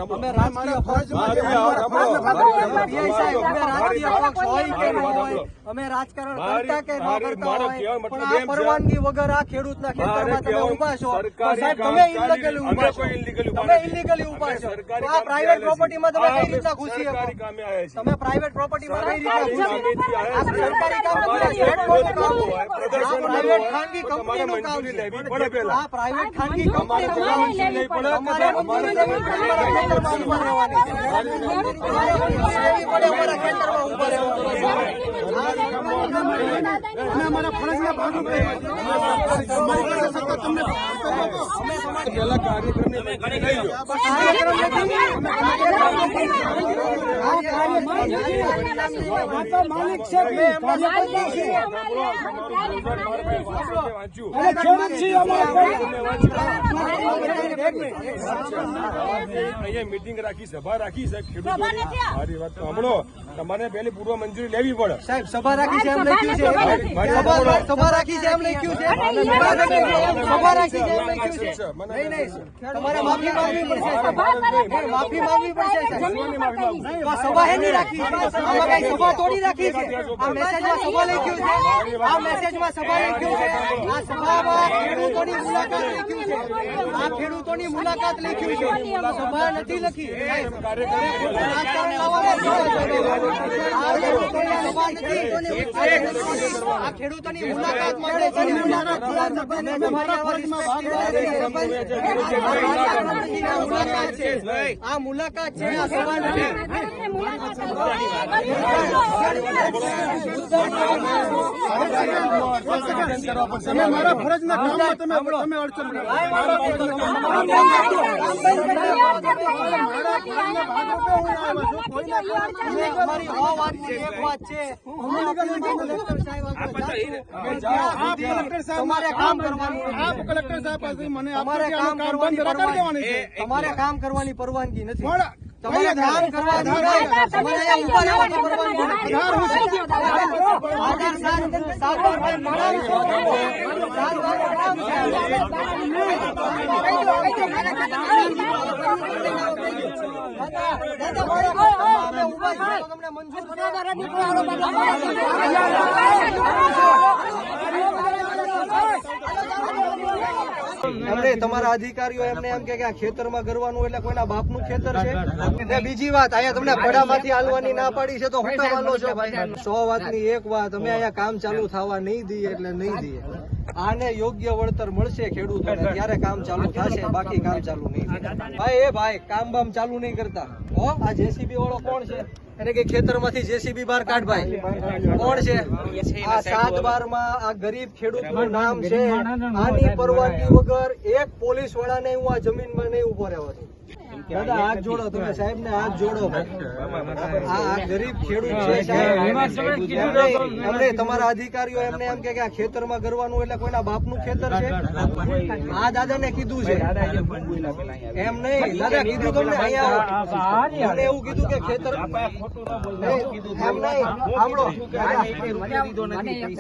અમે રાજકીય પક્ષ અમે રાજકારણ કરતા કે ન કરતા હોય પણ આ પરવાનગી વગર આ ખેડૂતના ખેતરમાં તમે ઉભા છો સાહેબ, તમે ઇલીગલી ઉભા છો, તમે ઇલીગલી ઉભા છો. આ પ્રાઇવેટ પ્રોપર્ટીમાં તમે કઈ રીતના ઘૂસી શકો? તમે પ્રાઇવેટ પ્રોપર્ટીમાં કઈ રીતના ઘૂસી? આ સરકારી કામ નથી, આ પ્રાઇવેટ ખાનગી કંપનીનું કામ છે. આ પ્રાઇવેટ ખાનગી કંપનીનું કામ છે. અમારે મંજૂરી લેવી પડે અમારા ખેતરમાં ઉભા રહેવાની. અમારા ખેતરમાં ઉભા અમારા ફરજના ભાગરૂપે મીટિંગ રાખી, સભા રાખી છે. મારી વાત સાંભળો, તમારે પેલી પૂર્વ મંજૂરી લેવી પડે. સાહેબ, સભા રાખી છે એમ લખ્યું છે, સભા રાખી છે એમ લખ્યું છે, સભા રાખી છે એમ લખ્યું છે. નહીં નહીં, તમારે માફી માંગવી પડશે, માફી માંગવી પડશે. સભા હે નહીં રાખી, આમાં કઈ સભા તોડી રાખી છે. આ મેસેજમાં સભા લખ્યું છે, આ મેસેજમાં સભા લખ્યું છે. આ સભામાં ખેડૂતોની મુલાકાત લખ્યું છે, આ ખેડૂતોની મુલાકાત લખ્યું છે, સભા નથી લખી. રાજકારણ લાવવામાં આ ખેડૂતોની મુલાકાત માટે આ મુલાકાત છે, આ સભા નથી. મારા ફરજના કામમાં તમે અડચણ તમારે કામ કરવાની, કલેક્ટર સાહેબ પાસે મને તમારે કામ કરવાની પરવાનગી નથી. તમારે કામ કરવા તમારે ઉભા રહેવાની પરવાનગી નથી. તમને મંજૂર એમને તમારા અધિકારીઓ એમને એમ કે આ ખેતરમાં કરવાનું એટલે કોઈના બાપનું ખેતર છે. બીજી વાત, અહીંયા તમને પડામાંથી હાલવાની ના પાડી છે તો હું કામ હાલો છો ભાઈ? 100 વાતની એક વાત, અમે અહીંયા કામ ચાલુ થવા નહીં દઈએ એટલે નહીં દઈએ. આને યોગ્ય વળતર મળશે ખેડૂતોને ત્યારે કામ ચાલુ થશે, બાકી કામ ચાલુ નહીં. ભાઈ એ ભાઈ કામ બામ ચાલુ નહીં કરતા. આ જેસીબી વાળો કોણ છે? એને કે ખેતરમાંથી જેસીબી બહાર કાઢ ભાઈ. કોણ છે આ? 7/12 માં આ ગરીબ ખેડૂતનું નામ છે. આની પરવાનગી વગર એક પોલીસ વાળાને હું આ જમીનમાં નહીં ઉભો રહેવો છું. દાદા હાથ જોડો, તમે સાહેબ ને હાથ જોડો. આ ગરીબ ખેડૂત છે એમને તમારા અધિકારીઓ એમને એમ કે આ ખેતરમાં કરવાનું એટલે કોઈના બાપનું ખેતર છે. આ દાદા ને કીધું છે એમ નહીં, દાદા કીધું તમને અહીંયા એવું કીધું કે ખેતર એમ નહીં. સાંભળો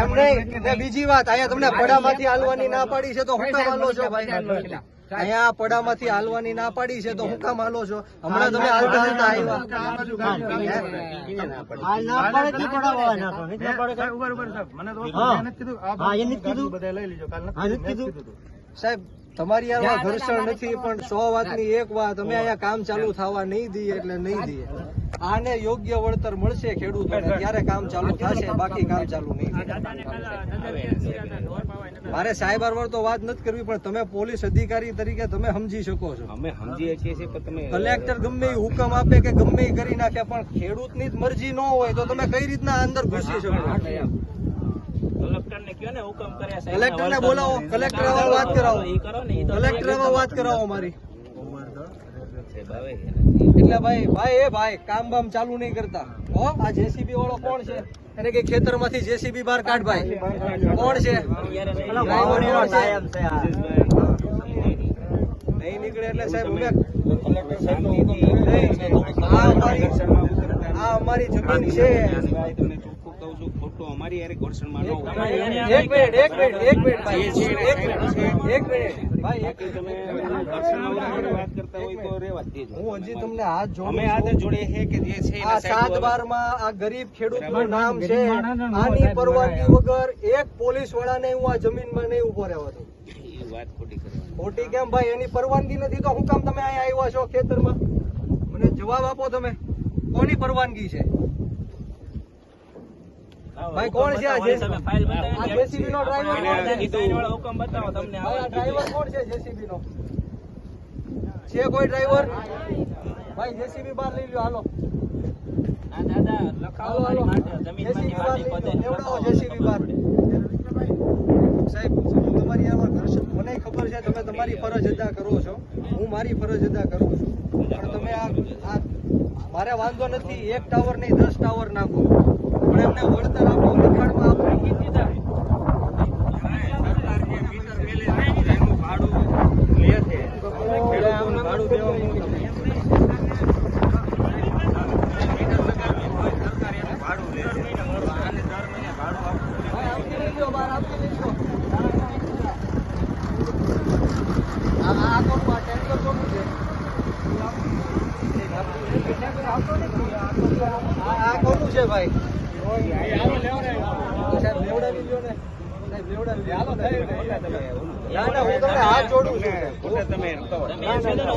એમ નહીં. બીજી વાત, અહીંયા તમને પડામાંથી હાલવાની ના પાડી છે તો હું કામ હાલો છો ભાઈ? અહીંયા પડામાંથી હાલવાની ના પાડી છે તો હું કામ હાલો છો? હમણાં તમે હાલતા હાલતા આવ્યા. સાહેબ, તમારી આ ઘર્ષણ નથી પણ 100 વાતની એક વાત, અમે અહીંયા કામ ચાલુ થવા નહીં દઈએ એટલે નહીં દઈએ. આને યોગ્ય વળતર મળશે ખેડૂતોને ત્યારે કામ ચાલુ થશે, બાકી કામ ચાલુ નહીં. મારે સાયબર પર તો વાત નથી કરવી પણ તમે પોલીસ અધિકારી તરીકે તમે સમજી શકો છો. અમે સમજીએ છીએ પણ તમે કલેક્ટર ગમે એ હુકમ આપે કે ગમે એ કરી નાખે પણ ખેડૂતની જ મરજી ન હોય તો તમે કઈ રીતના અંદર ઘૂસી શકો? કલેક્ટરને કયો ને હુકમ કર્યા છે, કલેક્ટરને બોલાવો, કલેક્ટર આવા વાત કરાવો, કલેક્ટર આવા વાત કરાવો મારી. એટલે ભાઈ કામ બામ ચાલુ નહીં કરતા. આ જેસીબી વાળો કોણ છે? એને કે ખેતરમાંથી જેસીબી બહાર કાઢ ભાઈ. કોણ છે? નહીં નીકળે એટલે સાહેબ આ અમારી જમીન છે. છું ખોટું અમારી યારે ઘર્ષણમાં ન હોય. એક મિનિટ ભાઈ, એક મિનિટ ભાઈ, તમે ઘર્ષણમાં વાત કરતા હોય તો રેવા જ દેજો. હું હજી તમને હાથ જોડું અમે છું. હાથ જોડે છે કે જે છે આ 7/12 આ ગરીબ ખેડૂતનું નામ છે. આની પરવાનગી વગર એક પોલીસ વાળાને હું આ જમીનમાં નહીં ઉભો રહેવા દઉં. એ વાત ખોટી કરવાની. ખોટી કેમ ભાઈ? એની પરવાનગી નથી તો હું કામ તમે અહીંયા આવ્યા છો ખેતરમાં? મને જવાબ આપો તમે, કોની પરવાનગી છે? ભાઈ કોણ છે આ જેસીબી નો ડ્રાઈવર કોણ છે? હુકમ બતાવો તમને. ભાઈ આ ડ્રાઈવર કોણ છે જેસીબી નો? છે કોઈ ડ્રાઈવર? ભાઈ જેસીબી બહાર લઈ લ્યો, હાલો દાદા લખાવો હાલો માટે જમીનમાંથી જેસીબી બહાર લઈ માટી લ્યો, લેવડાવો જેસીબી બહાર. સાહેબ હું તમારી આમાં ઘર્ષણ, મને ખબર છે તમે તમારી ફરજ અદા કરો છો, હું મારી ફરજ અદા કરું છું, પણ તમે આ મારે વાંધો નથી, 1 ટાવર નહીં 10 ટાવર નાખો, પણ એમને વળતર આપો, નિખાડમાં આપો. ભાડું દેવા મૂકી દે. ભાઈ આપી લેજો, બહાર આપી લેજો. આ કોનું, આ ટેન્કર કોનું છે? આ કોનું છે ભાઈ? સાહેબ લેવડાવી લ્યો ને, સાહેબ લેવડાવી લ્યો. ના ના હું તમને હાથ જોડું છું. તમે કહો.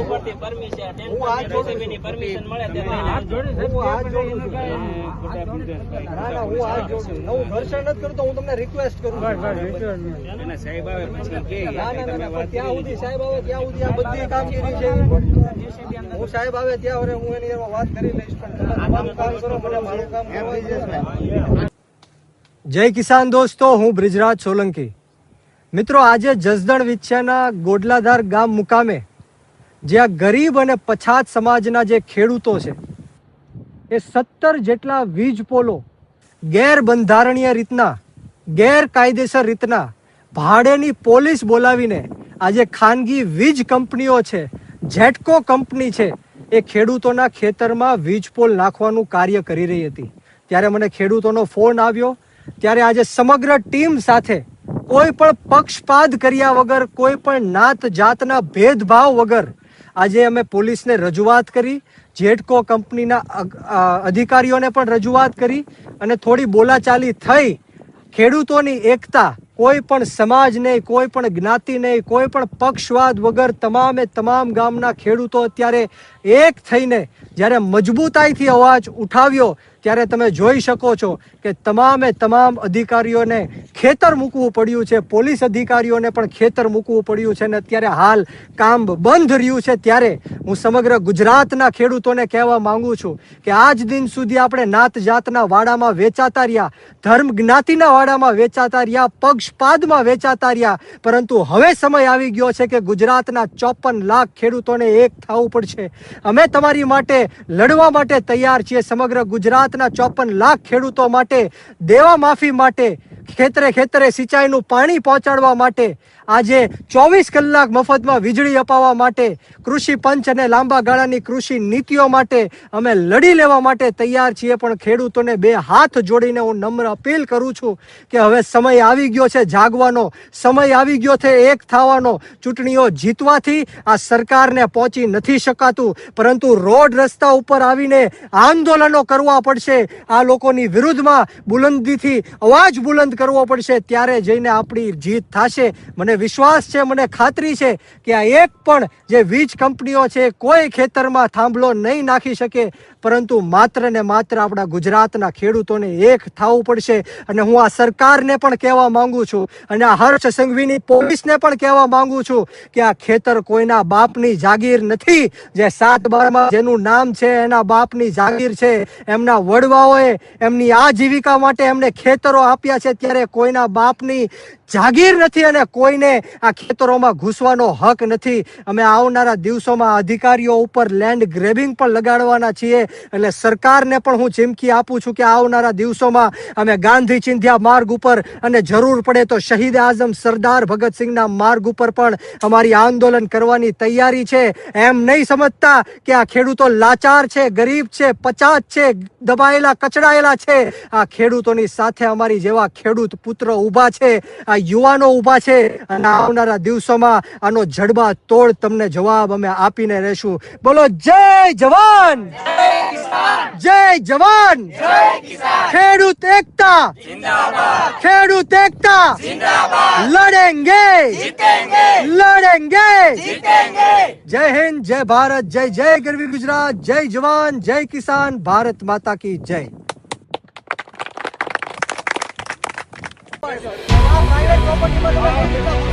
ઉપરથી પરમિશન હું હાથ જોડું છું. પરમિશન મળે હું હાથ જોડું છું. ના ના હું હાથ જોડું છું. હું ઘર્ષણ નથી કરતો, હું તમને રિક્વેસ્ટ કરું છું. એના સાહેબ આવે પછી કે ના ના ના પણ ત્યાં સુધી સાહેબ આવે ત્યાં સુધી આ બધી કામગીરી છે. હું સાહેબ આવે ત્યાં વરે હું એની હારે વાત કરી લઈશ, પણ તમે તમારું કામ કરો, મને મારું કામ કરવા દો. જય કિસાન દોસ્તો, હું બ્રિજરાજ સોલંકી. મિત્રો આજે જસદણ વિછિયાના ગોડલાધાર ગામ મુકામે જે આ ગરીબ અને પછાત સમાજના જે ખેડૂતો છે એ 17 જેટલા વીજ પોલો ગેરબંધારણીય રીતના, ગેરકાયદેસર રીતના ભાડેની પોલીસ બોલાવીને આજે ખાનગી વીજ કંપનીઓ છે, જેટકો કંપની છે, એ ખેડૂતોના ખેતરમાં વીજ પોલ નાખવાનું કાર્ય કરી રહી હતી. ત્યારે મને ખેડૂતોનો ફોન આવ્યો. ત્યારે આજે સમગ્ર ટીમ સાથે કોઈ પણ પક્ષપાત કર્યા વગર, કોઈ પણ નાત જાતના ભેદભાવ વગર આજે અમે પોલીસને રજૂઆત કરી, જેટકો કંપનીના અધિકારીઓને પણ રજૂઆત કરી અને થોડી બોલાચાલી થઈ. ખેડૂતોની એકતા, કોઈ પણ સમાજ નહીં, કોઈ પણ જ્ઞાતિ નહીં, કોઈ પણ પક્ષવાદ વગર તમામે તમામ ગામના ખેડૂતો અત્યારે એક થઈને જ્યારે મજબૂતાઈથી અવાજ ઉઠાવ્યો ત્યારે તમે જોઈ શકો છો કે તમામે તમામ અધિકારીઓને ખેતર મૂકવું પડ્યું છે, પોલીસ અધિકારીઓને પણ ખેતર મૂકવું પડ્યું છે અને અત્યારે હાલ કામ બંધ રહ્યું છે. ત્યારે હું સમગ્ર ગુજરાતના ખેડૂતોને કહેવા માંગુ છું કે આજ દિન સુધી આપણે નાત જાતના વાડામાં વેચાતા રહ્યા, ધર્મ જ્ઞાતિના વાડામાં વેચાતા રહ્યા, પક્ષપાતમાં વેચાતા રહ્યા, પરંતુ હવે સમય આવી ગયો છે કે ગુજરાતના 54 લાખ ખેડૂતોને એક થવું પડશે. અમે તમારી માટે લડવા માટે તૈયાર છીએ. સમગ્ર ગુજરાતના 54 લાખ ખેડૂતો માટે, દેવા માફી માટે, ખેતરે ખેતરે સિંચાઈનું પાણી પહોંચાડવા માટે, આજે 24 કલાક મફતમાં વીજળી અપાવવા માટે, કૃષિ પંચ અને લાંબા ગાળાની કૃષિ નીતિઓ માટે અમે લડી લેવા માટે તૈયાર છીએ. પણ ખેડૂતોને 2 હાથ જોડીને હું નમ્ર અપીલ કરું છું કે હવે સમય આવી ગયો છે જાગવાનો, સમય આવી ગયો છે એક થવાનો. ચૂંટણીઓ જીતવાથી આ સરકારને પહોંચી નથી શકાતું, પરંતુ રોડ રસ્તા ઉપર આવીને આંદોલનો કરવા પડશે. આ લોકોની વિરુદ્ધમાં બુલંદીથી અવાજ બુલંદ કરવો પડશે, ત્યારે જઈને આપણી જીત થશે. મને વિશ્વાસ છે, મને ખાતરી છે કે આ એક પણ જે વીજ કંપનીઓ છે કોઈ ખેતરમાં થાંભલો નહીં નાખી શકે, પરંતુ માત્ર ને માત્ર આપણા ગુજરાતના ખેડૂતોને એક થવું પડશે. અને હું આ સરકારને પણ કહેવા માંગુ છું અને આ હર્ષ સંઘવીની પોલીસને પણ કહેવા માંગુ છું કે આ ખેતર કોઈના બાપની જાગીર નથી. જે 7/12 જેનું નામ છે એના બાપની જાગીર છે. એમના વડવાઓએ એમની આજીવિકા માટે એમને ખેતરો આપ્યા છે, ત્યારે કોઈના બાપની જાગીર નથી અને કોઈને કોઈને આ ખેતરોમાં ઘૂસવાનો હક નથી. અમે આવનારા દિવસોમાં અધિકારીઓ ઉપર લેન્ડ ગ્રેબિંગ પણ લગાડવાના છીએ. એટલે સરકારને પણ હું ચીમકી આપું છું કે આવનારા દિવસોમાં અમે ગાંધી ચિંધ્યા માર્ગ ઉપર અને જરૂર પડે તો શહીદ આઝમ સરદાર ભગતસિંહના માર્ગ ઉપર પણ અમારી આંદોલન કરવાની તૈયારી છે. એમ નહીં સમજતા કે આ ખેડૂતો લાચાર છે, ગરીબ છે, પછાત છે, દબાયેલા કચડાયેલા છે. આ ખેડૂતોની સાથે અમારી જેવા ખેડૂત પુત્ર ઊભા છે, આ યુવાનો ઊભા છે અને આવનારા દિવસોમાં આનો જડબા તોડ તમને જવાબ અમે આપીને રહેશું. બોલો જય જવાન, જય જવાન, ખેડૂત એકતા, ખેડૂત એકતા, લડેંગે, લડેંગે. જય હિન્દ, જય ભારત, જય જય ગરવી ગુજરાત, જય જવાન, જય કિસાન, ભારત માતા કી જય. પ્રાઇવેટ પ્રોપર્ટીમાં